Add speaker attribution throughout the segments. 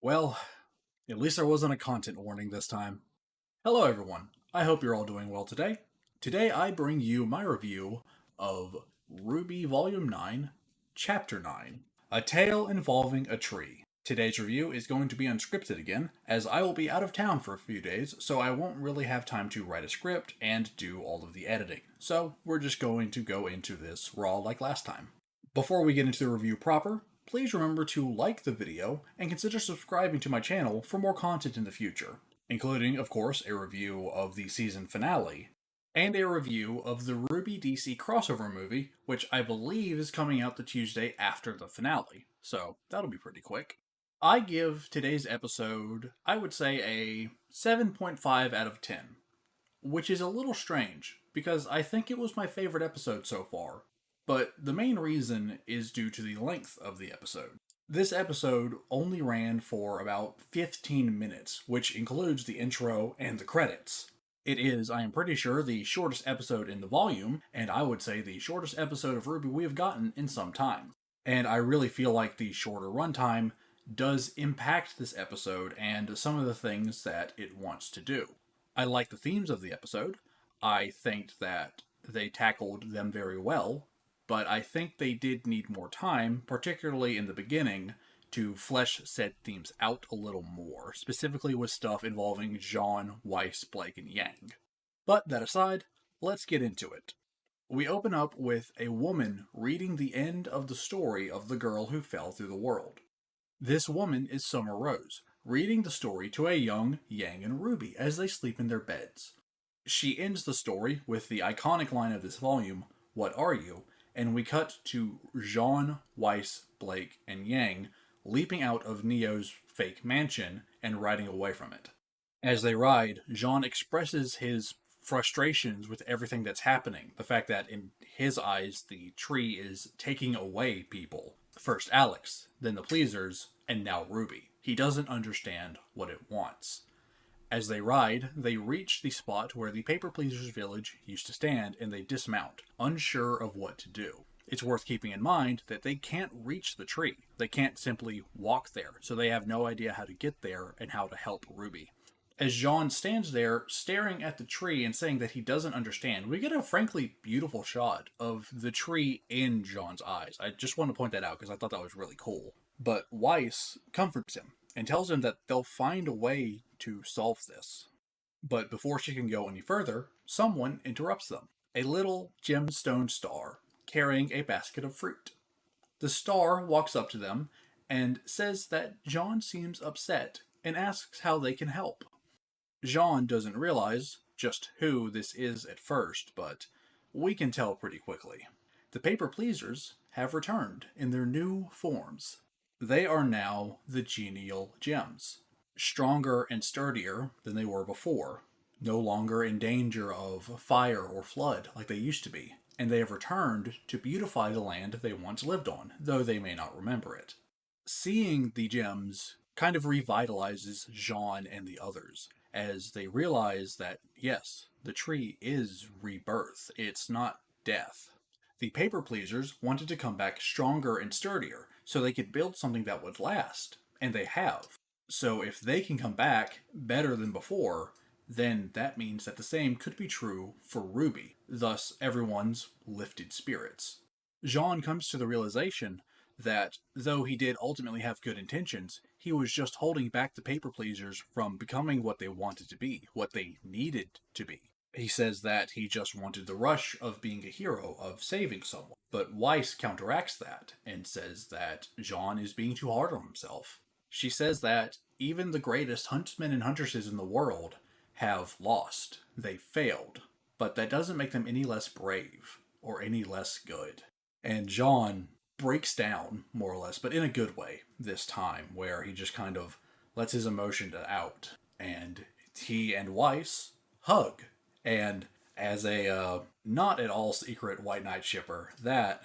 Speaker 1: Well, at least there wasn't a content warning this time. Hello, everyone. I hope you're all doing well today. Today, I bring you my review of RWBY Volume 9, Chapter 9, A Tale Involving a Tree. Today's review is going to be unscripted again, as I will be out of town for a few days, so I won't really have time to write a script and do all of the editing. So, we're just going to go into this raw like last time. Before we get into the review proper, please remember to like the video and consider subscribing to my channel for more content in the future, including, of course, a review of the season finale, and a review of the RWBY DC crossover movie, which I believe is coming out the Tuesday after the finale, so that'll be pretty quick. I give today's episode, I would say, a 7.5 out of 10, which is a little strange, because I think it was my favorite episode so far, but the main reason is due to the length of the episode. This episode only ran for about 15 minutes, which includes the intro and the credits. It is, I am pretty sure, the shortest episode in the volume, and I would say the shortest episode of RWBY we have gotten in some time. And I really feel like the shorter runtime does impact this episode and some of the things that it wants to do. I like the themes of the episode. I think that they tackled them very well, but I think they did need more time, particularly in the beginning, to flesh said themes out a little more, specifically with stuff involving Jean, Weiss, Blake, and Yang. But that aside, let's get into it. We open up with a woman reading the end of the story of the girl who fell through the world. This woman is Summer Rose, reading the story to a young Yang and Ruby as they sleep in their beds. She ends the story with the iconic line of this volume, "What are you?" And we cut to Jean, Weiss, Blake, and Yang leaping out of Neo's fake mansion and riding away from it. As they ride, Jean expresses his frustrations with everything that's happening. The fact that in his eyes, the tree is taking away people. First Alex, then the Pleasers, and now Ruby. He doesn't understand what it wants. As they ride, they reach the spot where the Paper Pleasers village used to stand, and they dismount, unsure of what to do. It's worth keeping in mind that they can't reach the tree. They can't simply walk there, so they have no idea how to get there and how to help Ruby. As Jean stands there staring at the tree and saying that he doesn't understand, we get a frankly beautiful shot of the tree in Jean's eyes. I just want to point that out because I thought that was really cool. But Weiss comforts him and tells him that they'll find a way to solve this. But before she can go any further, someone interrupts them. A little gemstone star carrying a basket of fruit. The star walks up to them and says that Jean seems upset and asks how they can help. Jean doesn't realize just who this is at first, but we can tell pretty quickly. The Paper Pleasers have returned in their new forms. They are now the genial gems, stronger and sturdier than they were before, no longer in danger of fire or flood like they used to be, and they have returned to beautify the land they once lived on, though they may not remember it. Seeing the gems kind of revitalizes Jean and the others, as they realize that, yes, the tree is rebirth, it's not death. The Paper Pleasers wanted to come back stronger and sturdier, so they could build something that would last, and they have. So if they can come back better than before, then that means that the same could be true for RWBY, thus everyone's lifted spirits. Jean comes to the realization that though he did ultimately have good intentions, he was just holding back the Paper Pleasers from becoming what they wanted to be, what they needed to be. He says that he just wanted the rush of being a hero, of saving someone. But Weiss counteracts that and says that Jean is being too hard on himself. She says that even the greatest huntsmen and huntresses in the world have lost. They failed. But that doesn't make them any less brave or any less good. And Jean breaks down, more or less, but in a good way this time, where he just kind of lets his emotion out. And he and Weiss hug. And as a not at all secret White Knight shipper, that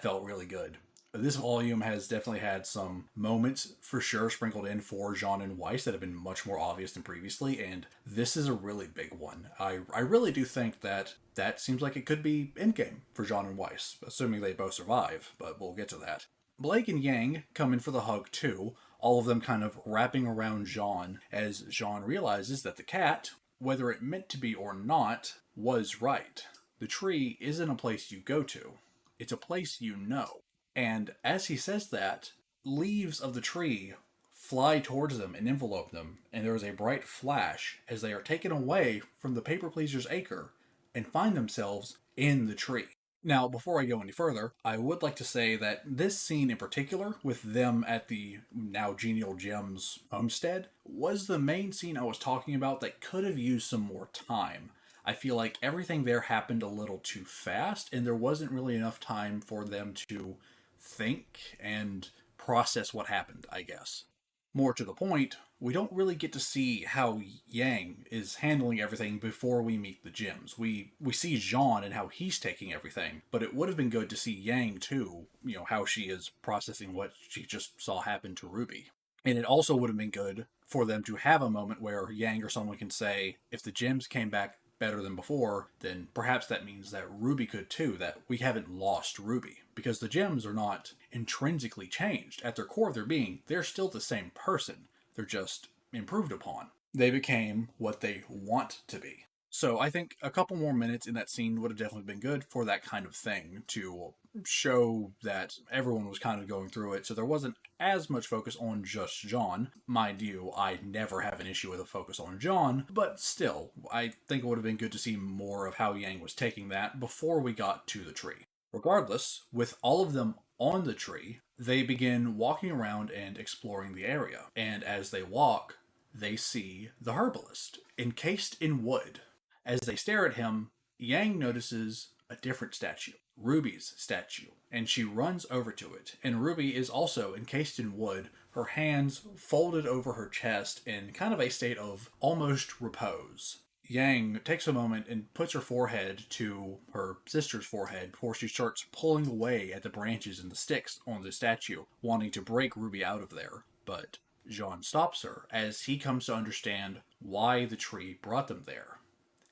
Speaker 1: felt really good. This volume has definitely had some moments for sure sprinkled in for Jean and Weiss that have been much more obvious than previously, and this is a really big one. I really do think that seems like it could be endgame for Jean and Weiss, assuming they both survive, but we'll get to that. Blake and Yang come in for the hug too, all of them kind of wrapping around Jean as Jean realizes that the cat, whether it meant to be or not, was right. The tree isn't a place you go to, it's a place you know. And as he says that, leaves of the tree fly towards them and envelope them, and there is a bright flash as they are taken away from the paper pleaser's acre and find themselves in the tree. Now, before I go any further, I would like to say that this scene in particular, with them at the now Genial Gems homestead, was the main scene I was talking about that could have used some more time. I feel like everything there happened a little too fast, and there wasn't really enough time for them to think and process what happened, I guess. More to the point, we don't really get to see how Yang is handling everything before we meet the Gems. We see Jean and how he's taking everything, but it would have been good to see Yang too, how she is processing what she just saw happen to RWBY. And it also would have been good for them to have a moment where Yang or someone can say, if the Gems came back better than before, then perhaps that means that RWBY could too, that we haven't lost RWBY. Because the Gems are not intrinsically changed. At their core of their being, they're still the same person. They're just improved upon. They became what they want to be. So I think a couple more minutes in that scene would have definitely been good for that kind of thing, to show that everyone was kind of going through it, so there wasn't as much focus on just John. Mind you, I never have an issue with a focus on John, but still, I think it would have been good to see more of how Yang was taking that before we got to the tree. Regardless, with all of them on the tree, they begin walking around and exploring the area, and as they walk, they see the herbalist, encased in wood. As they stare at him, Yang notices a different statue, RWBY's statue, and she runs over to it. And RWBY is also encased in wood, her hands folded over her chest in kind of a state of almost repose. Yang takes a moment and puts her forehead to her sister's forehead before she starts pulling away at the branches and the sticks on the statue, wanting to break RWBY out of there. But Jean stops her as he comes to understand why the tree brought them there.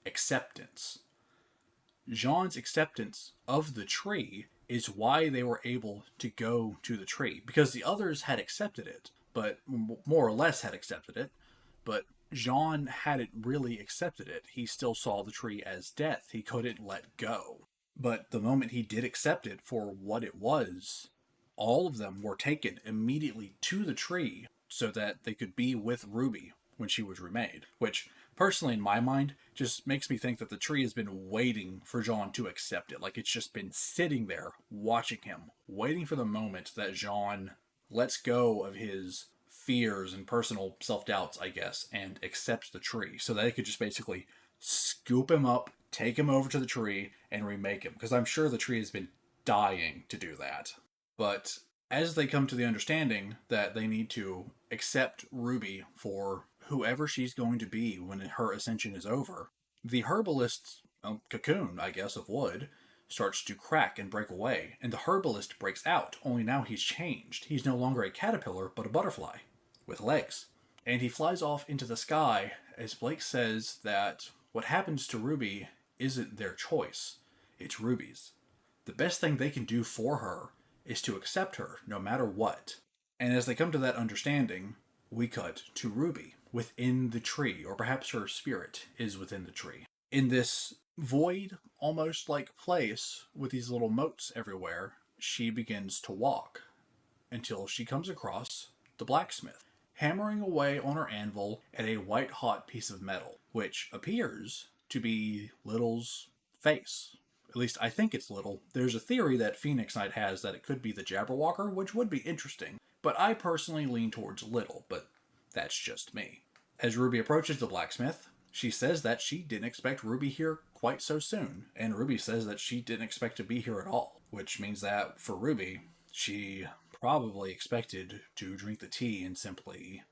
Speaker 1: Acceptance. Jean's acceptance of the tree is why they were able to go to the tree, because the others had accepted it, but more or less had accepted it, but Jean hadn't really accepted it. He still saw the tree as death. He couldn't let go. But the moment he did accept it for what it was, all of them were taken immediately to the tree so that they could be with RWBY when she was remade, which personally in my mind just makes me think that the tree has been waiting for Jean to accept it. Like it's just been sitting there watching him, waiting for the moment that Jean lets go of his fears and personal self-doubts, I guess, and accepts the tree so that they could just basically scoop him up, take him over to the tree, and remake him. Because I'm sure the tree has been dying to do that. But as they come to the understanding that they need to accept RWBY for whoever she's going to be when her ascension is over, the herbalist's cocoon, I guess, of wood starts to crack and break away, and the herbalist breaks out, only now he's changed. He's no longer a caterpillar, but a butterfly with legs. And he flies off into the sky as Blake says that what happens to RWBY isn't their choice, it's RWBY's. The best thing they can do for her is to accept her no matter what. And as they come to that understanding, we cut to RWBY within the tree, or perhaps her spirit is within the tree. In this void, almost like place with these little moats everywhere, she begins to walk until she comes across the blacksmith, hammering away on her anvil at a white hot piece of metal, which appears to be Little's face. At least I think it's Little. There's a theory that Phoenix Knight has that it could be the Jabberwocker, which would be interesting, but I personally lean towards Little, but that's just me. As RWBY approaches the blacksmith, she says that she didn't expect RWBY here quite so soon, and RWBY says that she didn't expect to be here at all, which means that for RWBY, she probably expected to drink the tea and simply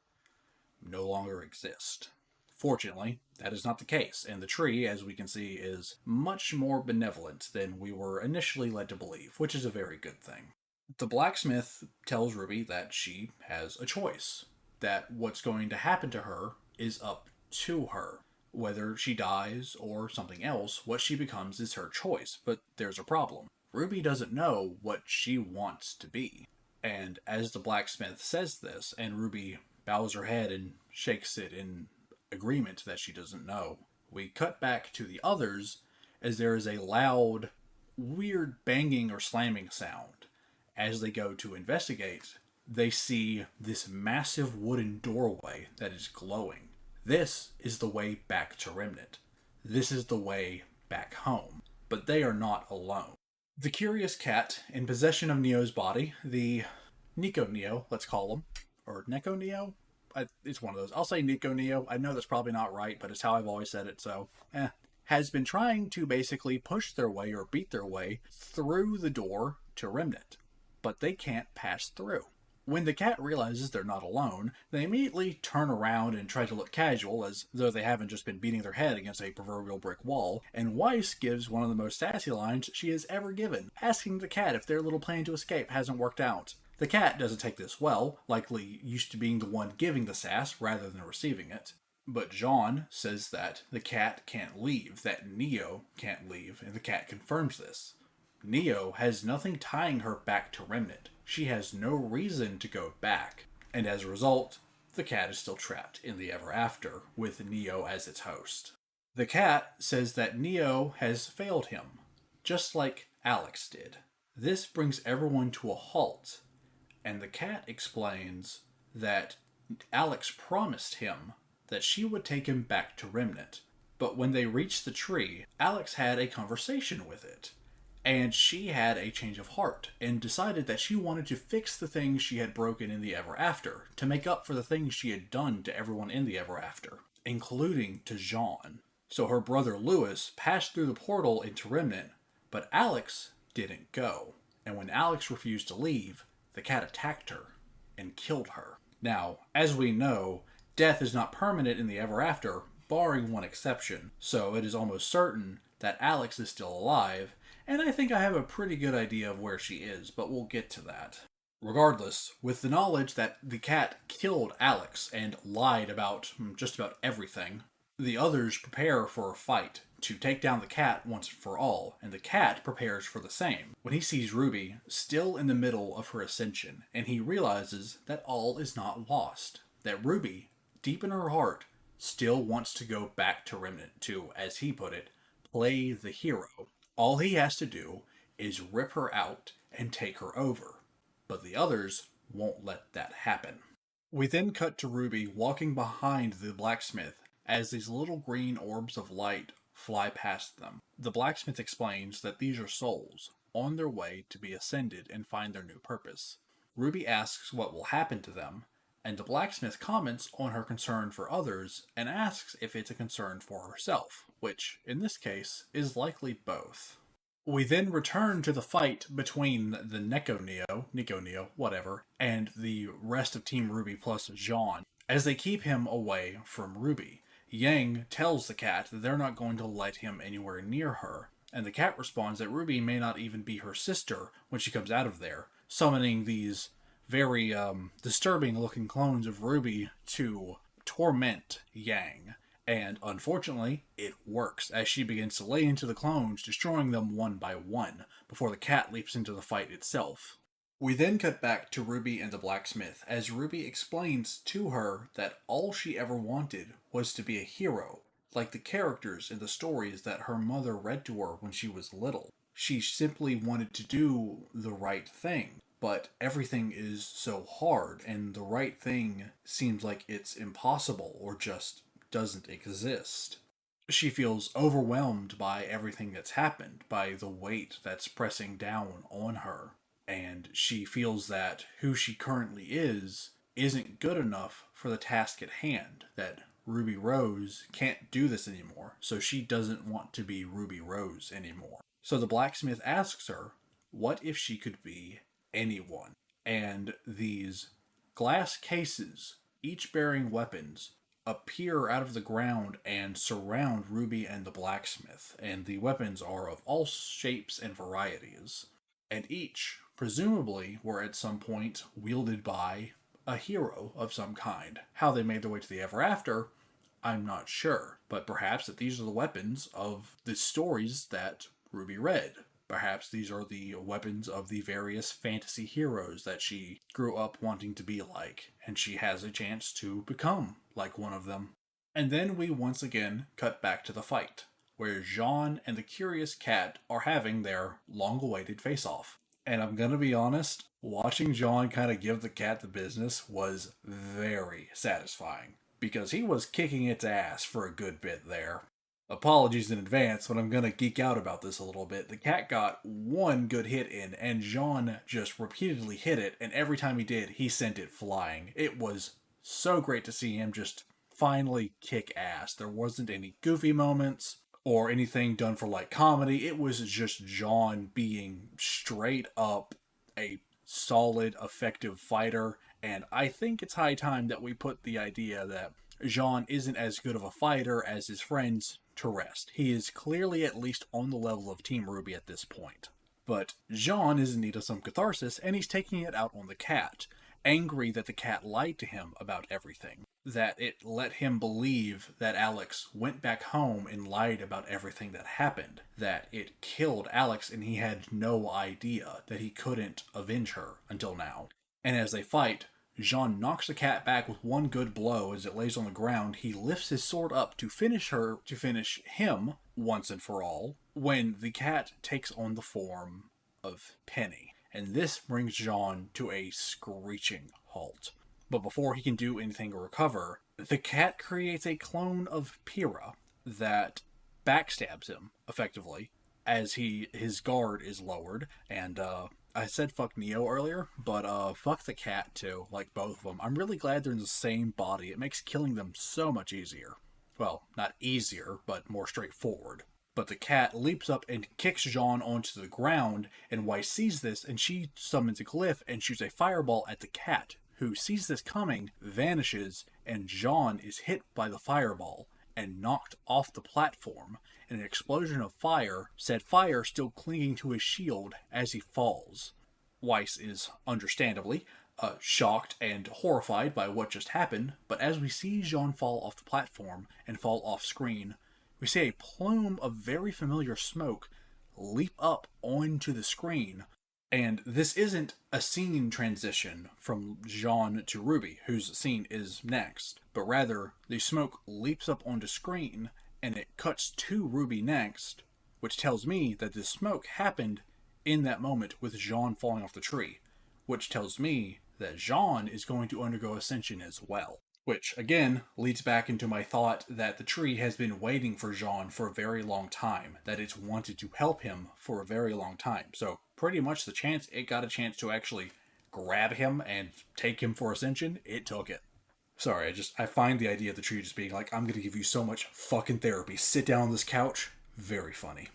Speaker 1: no longer exist. Fortunately, that is not the case, and the tree, as we can see, is much more benevolent than we were initially led to believe, which is a very good thing. The blacksmith tells RWBY that she has a choice, that what's going to happen to her is up to her. Whether she dies or something else, what she becomes is her choice, but there's a problem. RWBY doesn't know what she wants to be. And as the blacksmith says this, and Ruby bows her head and shakes it in agreement that she doesn't know, we cut back to the others as there is a loud, weird banging or slamming sound. As they go to investigate, they see this massive wooden doorway that is glowing. This is the way back to Remnant. This is the way back home. But they are not alone. The curious cat, in possession of Neo's body, the Nico Neo, let's call him, or Neko Neo? It's one of those. I'll say Nico Neo. I know that's probably not right, but it's how I've always said it, so has been trying to basically push their way or beat their way through the door to Remnant. But they can't pass through. When the cat realizes they're not alone, they immediately turn around and try to look casual, as though they haven't just been beating their head against a proverbial brick wall, and Weiss gives one of the most sassy lines she has ever given, asking the cat if their little plan to escape hasn't worked out. The cat doesn't take this well, likely used to being the one giving the sass rather than receiving it. But Jean says that the cat can't leave, that Neo can't leave, and the cat confirms this. Neo has nothing tying her back to Remnant. She has no reason to go back, and as a result, the cat is still trapped in the Ever After, with Neo as its host. The cat says that Neo has failed him, just like Alex did. This brings everyone to a halt, and the cat explains that Alex promised him that she would take him back to Remnant, but when they reached the tree, Alex had a conversation with it. And she had a change of heart and decided that she wanted to fix the things she had broken in the Ever After to make up for the things she had done to everyone in the Ever After, including to Jean. So her brother Louis passed through the portal into Remnant, but Alex didn't go. And when Alex refused to leave, the cat attacked her and killed her. Now, as we know, death is not permanent in the Ever After, barring one exception, so it is almost certain that Alex is still alive, and I think I have a pretty good idea of where she is, but we'll get to that. Regardless, with the knowledge that the cat killed Alex and lied about just about everything, the others prepare for a fight to take down the cat once and for all, and the cat prepares for the same when he sees Ruby still in the middle of her ascension, and he realizes that all is not lost, that Ruby, deep in her heart, still wants to go back to Remnant to, as he put it, play the hero. All he has to do is rip her out and take her over, but the others won't let that happen. We then cut to Ruby walking behind the blacksmith as these little green orbs of light fly past them. The blacksmith explains that these are souls on their way to be ascended and find their new purpose. Ruby asks what will happen to them, and the blacksmith comments on her concern for others and asks if it's a concern for herself, which, in this case, is likely both. We then return to the fight between the Nico Neo, whatever, and the rest of Team RWBY plus Jean, as they keep him away from Ruby. Yang tells the cat that they're not going to let him anywhere near her, and the cat responds that Ruby may not even be her sister when she comes out of there, summoning these very disturbing looking clones of Ruby to torment Yang. And unfortunately, it works as she begins to lay into the clones, destroying them one by one, before the cat leaps into the fight itself. We then cut back to Ruby and the blacksmith, as Ruby explains to her that all she ever wanted was to be a hero, like the characters in the stories that her mother read to her when she was little. She simply wanted to do the right thing. But everything is so hard, and the right thing seems like it's impossible or just doesn't exist. She feels overwhelmed by everything that's happened, by the weight that's pressing down on her, and she feels that who she currently is isn't good enough for the task at hand, that Ruby Rose can't do this anymore, so she doesn't want to be Ruby Rose anymore. So the blacksmith asks her, what if she could be anyone? And these glass cases, each bearing weapons, appear out of the ground and surround Ruby and the blacksmith, and the weapons are of all shapes and varieties, and each, presumably, were at some point wielded by a hero of some kind. How they made their way to the Ever After, I'm not sure, but perhaps that these are the weapons of the stories that Ruby read. Perhaps these are the weapons of the various fantasy heroes that she grew up wanting to be like, and she has a chance to become like one of them. And then we once again cut back to the fight, where Jean and the curious cat are having their long awaited face off. And I'm gonna be honest, watching Jean kind of give the cat the business was very satisfying, because he was kicking its ass for a good bit there. Apologies in advance, but I'm gonna geek out about this a little bit. The cat got one good hit in, and Jean just repeatedly hit it, and every time he did, he sent it flying. It was so great to see him just finally kick ass. There wasn't any goofy moments or anything done for like comedy. It was just Jean being straight up a solid, effective fighter, and I think it's high time that we put the idea that Jean isn't as good of a fighter as his friends to rest. He is clearly at least on the level of Team RWBY at this point. But Jean is in need of some catharsis, and he's taking it out on the cat, angry that the cat lied to him about everything. That it let him believe that Alex went back home and lied about everything that happened. That it killed Alex and he had no idea that he couldn't avenge her until now. And as they fight, Jean knocks the cat back with one good blow as it lays on the ground. He lifts his sword up to finish him once and for all, when the cat takes on the form of Penny. And this brings Jean to a screeching halt. But before he can do anything to recover, the cat creates a clone of Pyrrha that backstabs him, effectively, as his guard is lowered. And I said fuck Neo earlier, but fuck the cat too, like both of them. I'm really glad they're in the same body. It makes killing them so much easier. Well, not easier, but more straightforward. But the cat leaps up and kicks Jean onto the ground, and Weiss sees this, and she summons a glyph and shoots a fireball at the cat, who sees this coming, vanishes, and Jean is hit by the fireball and knocked off the platform in an explosion of fire, said fire still clinging to his shield as he falls. Weiss is understandably shocked and horrified by what just happened, but as we see Jean fall off the platform and fall off screen, we see a plume of very familiar smoke leap up onto the screen. And this isn't a scene transition from Jean to RWBY, whose scene is next, but rather the smoke leaps up onto screen and it cuts to RWBY next, which tells me that this smoke happened in that moment with Jean falling off the tree, which tells me that Jean is going to undergo ascension as well. Which, again, leads back into my thought that the tree has been waiting for Jean for a very long time, that it's wanted to help him for a very long time. So, pretty much the chance it got a chance to actually grab him and take him for ascension, it took it. Sorry, I find the idea of the tree just being like, I'm gonna give you so much fucking therapy. Sit down on this couch. Very funny.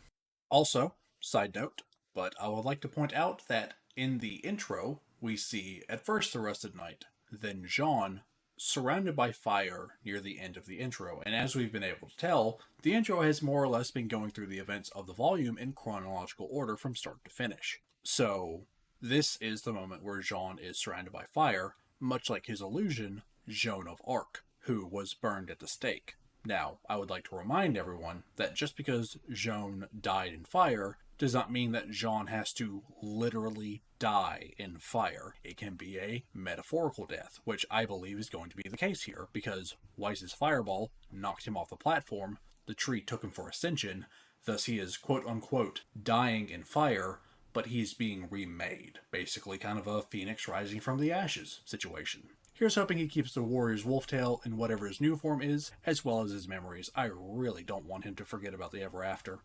Speaker 1: Also, side note, but I would like to point out that in the intro, we see at first the Rusted Knight, then Jean, surrounded by fire near the end of the intro, and as we've been able to tell, the intro has more or less been going through the events of the volume in chronological order from start to finish. So, this is the moment where Jean is surrounded by fire, much like his illusion, Joan of Arc, who was burned at the stake. Now, I would like to remind everyone that just because Joan died in fire does not mean that Jean has to literally die in fire. It can be a metaphorical death, which I believe is going to be the case here, because Weiss's fireball knocked him off the platform, the tree took him for ascension, thus he is quote-unquote dying in fire, but he's being remade. Basically kind of a phoenix rising from the ashes situation. Here's hoping he keeps the warrior's wolf tail in whatever his new form is, as well as his memories. I really don't want him to forget about the Ever After.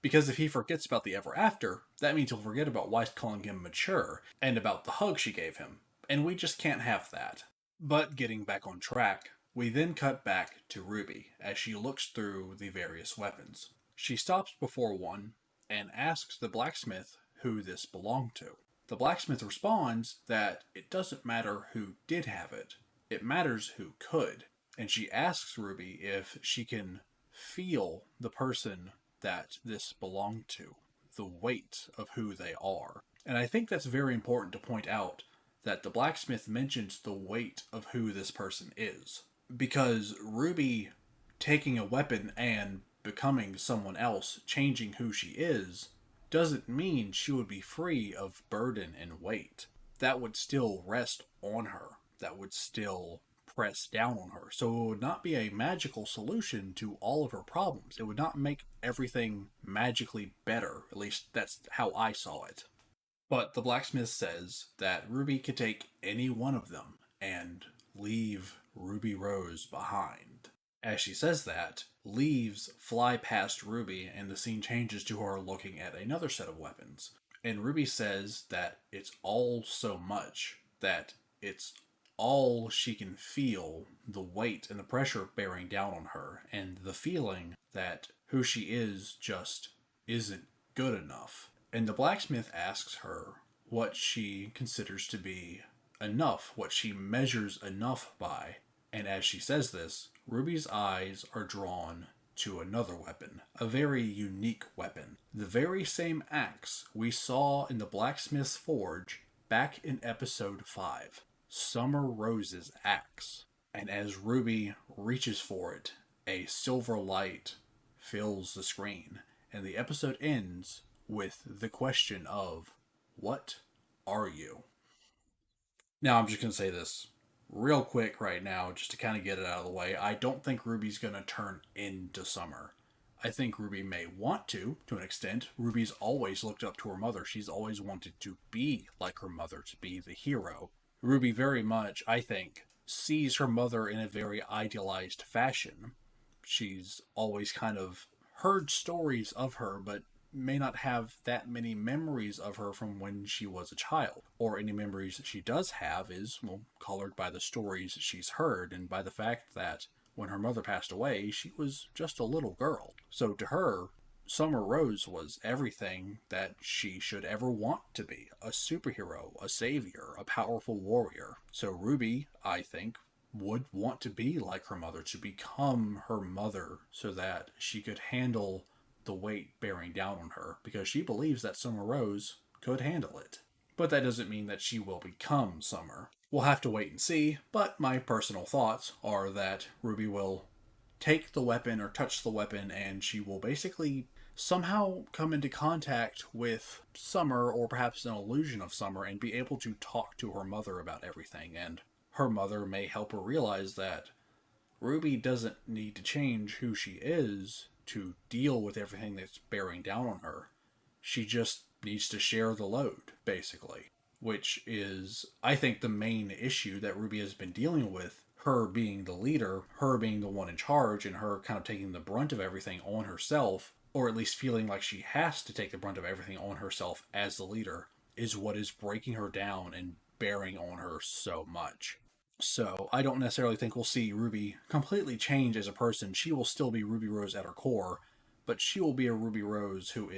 Speaker 1: Because if he forgets about the Ever After, that means he'll forget about Weiss calling him mature, and about the hug she gave him, and we just can't have that. But getting back on track, we then cut back to RWBY as she looks through the various weapons. She stops before one, and asks the blacksmith who this belonged to. The blacksmith responds that it doesn't matter who did have it, it matters who could. And she asks RWBY if she can feel the person that this belonged to, the weight of who they are. And I think that's very important to point out, that the blacksmith mentions the weight of who this person is. Because RWBY taking a weapon and becoming someone else, changing who she is doesn't mean she would be free of burden and weight. That would still rest on her. That would still press down on her. So it would not be a magical solution to all of her problems. It would not make everything magically better. At least that's how I saw it. But the blacksmith says that Ruby could take any one of them and leave Ruby Rose behind. As she says that, leaves fly past Ruby and the scene changes to her looking at another set of weapons. And Ruby says that it's all so much, that it's all she can feel, the weight and the pressure bearing down on her, and the feeling that who she is just isn't good enough. And the blacksmith asks her what she considers to be enough, what she measures enough by. And as she says this, Ruby's eyes are drawn to another weapon, a very unique weapon. The very same axe we saw in the blacksmith's forge back in episode 5, Summer Rose's axe. And as Ruby reaches for it, a silver light fills the screen, and the episode ends with the question of, what are you? Now, I'm just going to say this real quick right now, just to kind of get it out of the way. I don't think Ruby's going to turn into Summer. I think Ruby may want to an extent. Ruby's always looked up to her mother. She's always wanted to be like her mother, to be the hero. Ruby very much, I think, sees her mother in a very idealized fashion. She's always kind of heard stories of her, but may not have that many memories of her from when she was a child. Or any memories that she does have is, well, colored by the stories she's heard and by the fact that when her mother passed away, she was just a little girl. So to her, Summer Rose was everything that she should ever want to be. A superhero, a savior, a powerful warrior. So Ruby, I think, would want to be like her mother, to become her mother so that she could handle the weight bearing down on her, because she believes that Summer Rose could handle it. But that doesn't mean that she will become Summer. We'll have to wait and see, but my personal thoughts are that Ruby will take the weapon or touch the weapon, and she will basically somehow come into contact with Summer, or perhaps an illusion of Summer, and be able to talk to her mother about everything. And her mother may help her realize that Ruby doesn't need to change who she is to deal with everything that's bearing down on her. She just needs to share the load, basically. Which is, I think, the main issue that Ruby has been dealing with. Her being the leader, her being the one in charge, and her kind of taking the brunt of everything on herself, or at least feeling like she has to take the brunt of everything on herself as the leader, is what is breaking her down and bearing on her so much. So I don't necessarily think we'll see Ruby completely change as a person. She will still be Ruby Rose at her core, but she will be a Ruby Rose who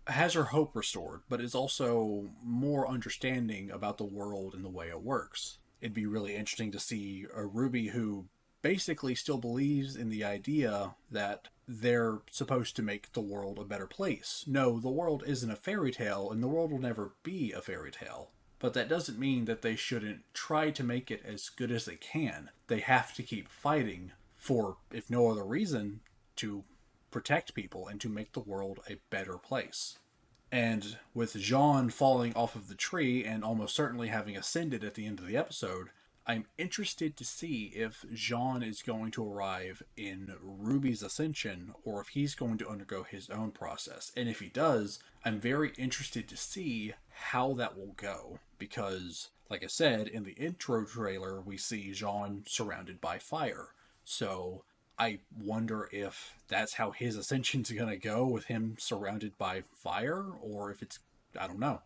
Speaker 1: has her hope restored, but is also more understanding about the world and the way it works. It'd be really interesting to see a Ruby who basically still believes in the idea that they're supposed to make the world a better place. No, the world isn't a fairy tale, and the world will never be a fairy tale. But that doesn't mean that they shouldn't try to make it as good as they can. They have to keep fighting for, if no other reason, to protect people and to make the world a better place. And with Jean falling off of the tree and almost certainly having ascended at the end of the episode, I'm interested to see if Jean is going to arrive in Ruby's ascension, or if he's going to undergo his own process. And if he does, I'm very interested to see how that will go. Because, like I said, in the intro trailer, we see Jean surrounded by fire. So I wonder if that's how his ascension's going to go, with him surrounded by fire, or if it's, I don't know.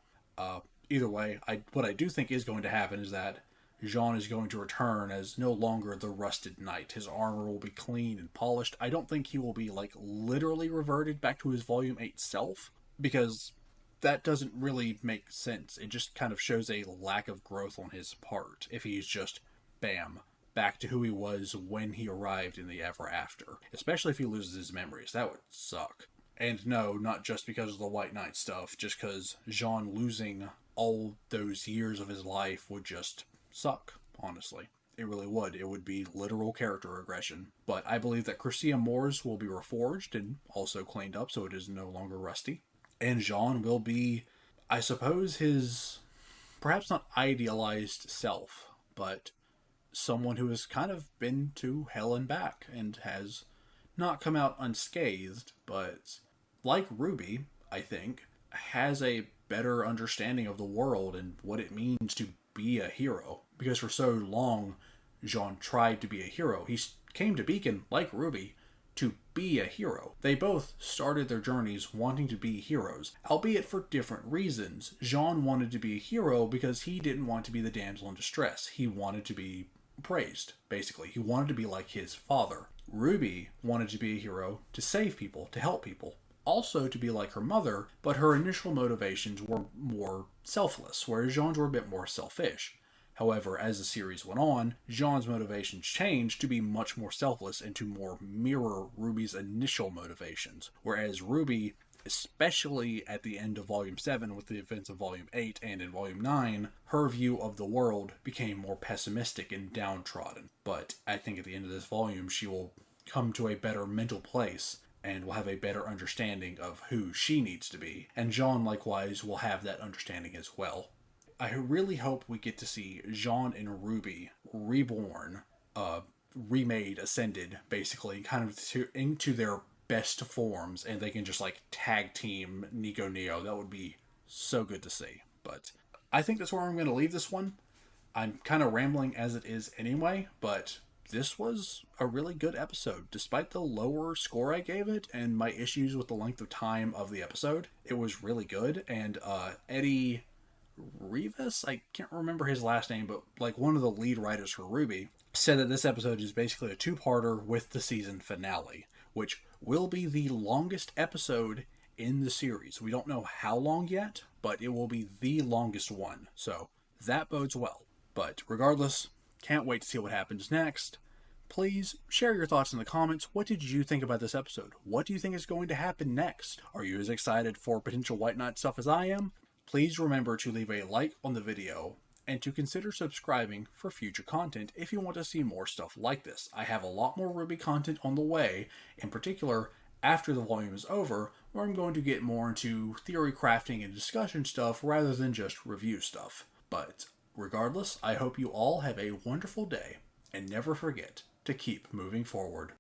Speaker 1: Either way, what I do think is going to happen is that Jean is going to return as no longer the rusted knight. His armor will be clean and polished. I don't think he will be, like, literally reverted back to his Volume 8 self, because that doesn't really make sense. It just kind of shows a lack of growth on his part if he's just, bam, back to who he was when he arrived in the Ever After. Especially if he loses his memories. That would suck. And no, not just because of the White Knight stuff, just because Jean losing all those years of his life would just suck, honestly. It really would. It would be literal character regression. But I believe that Crescia Moors will be reforged and also cleaned up so it is no longer rusty. And Jean will be, I suppose, his perhaps not idealized self, but someone who has kind of been to hell and back and has not come out unscathed, but like Ruby, I think, has a better understanding of the world and what it means to be a hero. Because for so long, Jean tried to be a hero. He came to Beacon, like Ruby, to be a hero. They both started their journeys wanting to be heroes, albeit for different reasons. Jean wanted to be a hero because he didn't want to be the damsel in distress. He wanted to be praised, basically. He wanted to be like his father. Ruby wanted to be a hero to save people, to help people. Also to be like her mother, but her initial motivations were more selfless, whereas Jean's were a bit more selfish. However, as the series went on, Jean's motivations changed to be much more selfless and to more mirror Ruby's initial motivations. Whereas Ruby, especially at the end of Volume 7 with the events of Volume 8 and in Volume 9, her view of the world became more pessimistic and downtrodden. But I think at the end of this volume, she will come to a better mental place and will have a better understanding of who she needs to be. And Jean, likewise, will have that understanding as well. I really hope we get to see Jean and Ruby reborn, remade, ascended, basically, kind of into their best forms, and they can just like tag team Nico Neo. That would be so good to see. But I think that's where I'm going to leave this one. I'm kind of rambling as it is anyway, but this was a really good episode. Despite the lower score I gave it and my issues with the length of time of the episode, it was really good. And Eddie Rivas, I can't remember his last name, but like one of the lead writers for RWBY, said that this episode is basically a two-parter with the season finale, which will be the longest episode in the series. We don't know how long yet, but it will be the longest one. So that bodes well. But regardless, can't wait to see what happens next. Please share your thoughts in the comments. What did you think about this episode? What do you think is going to happen next? Are you as excited for potential White Knight stuff as I am? Please remember to leave a like on the video and to consider subscribing for future content if you want to see more stuff like this. I have a lot more RWBY content on the way, in particular after the volume is over, where I'm going to get more into theory crafting and discussion stuff rather than just review stuff. But regardless, I hope you all have a wonderful day, and never forget to keep moving forward.